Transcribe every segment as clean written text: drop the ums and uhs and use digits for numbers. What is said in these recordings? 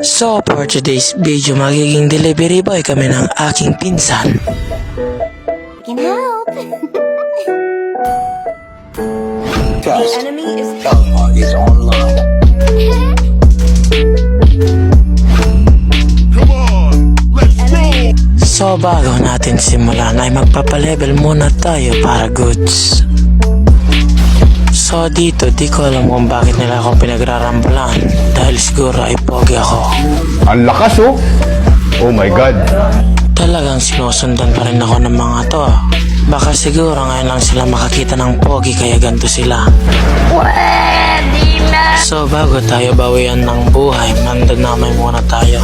So for today's video, magiging delivery boy kami ng aking pinsan. Can help. The enemy is Is online. So bago natin simulan ay magpapalevel muna tayo para goods. So dito di ko alam kung bakit nila ako pinagrarambulan dahil siguro ay pogi ako. Ang lakas oh! Oh my God! Talagang sinusundan pa rin ako ng mga to. Baka siguro ngayon lang sila makakita ng pogi kaya ganito sila. So bago tayo bawian ng buhay, mandamay muna tayo.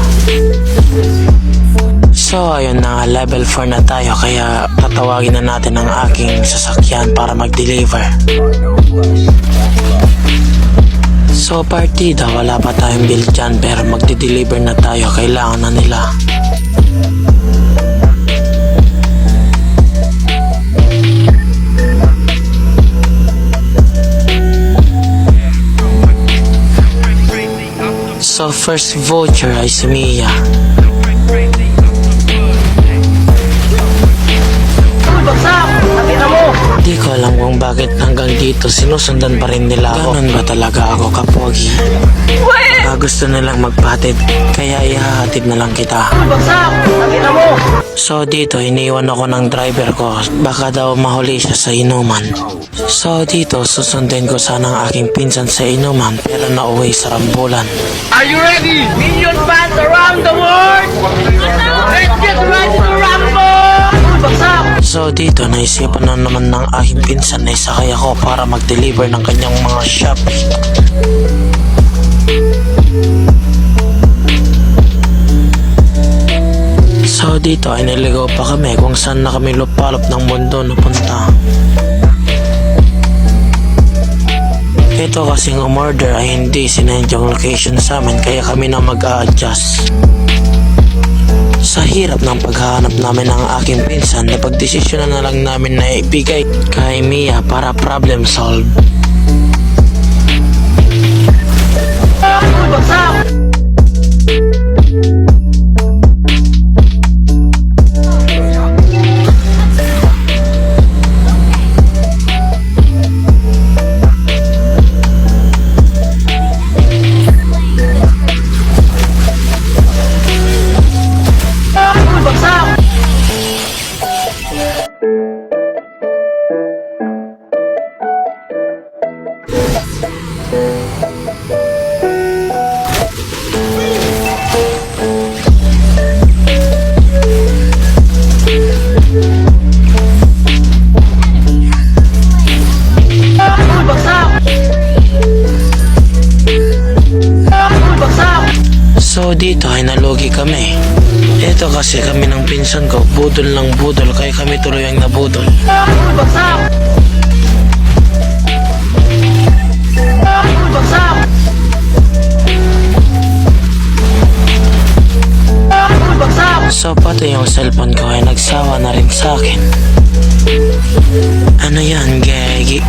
So ayun na, level 4 na tayo kaya tatawagin na natin ang aking sasakyan para mag-deliver. So partida, wala pa tayong bill dyan pero magdi-deliver na tayo, kailangan na nila. So first voucher ay si Mia. Di ko alam kung bakit hanggang dito sinusundan pa rin nila ako. Ganun ba talaga ako kapogi? Gusto nilang magpatid kaya ihahatid na lang kita. So dito iniwan ako ng driver ko, baka daw mahuli siya sa inuman. So dito susundin ko sana ang aking pinsan sa inuman pero nauwi sa rambulan. Are you ready? Million fans around the world! Let's get ready to rumble! So dito naisipan na naman ng aking pinsan na isakay ako para mag-deliver ng kanyang mga Shopee. So dito ay niligaw pa kami kung saan na kami lupalop ng mundo napunta. Ito kasing umorder ay hindi sinend yung location sa amin kaya kami na mag-a-adjust. Sa hirap ng paghahanap namin ng aking pinsan, napagdesisyonan na lang namin na ibigay kay Mia para problem solve. So dito ay nalugi kami. Ito kasi kami ng pinsan ko, budol ng budol kaya kami tuloy ang nabudol. So pati yung cellphone ko ay nagsawa na rin sa akin. Ano yan, gagi?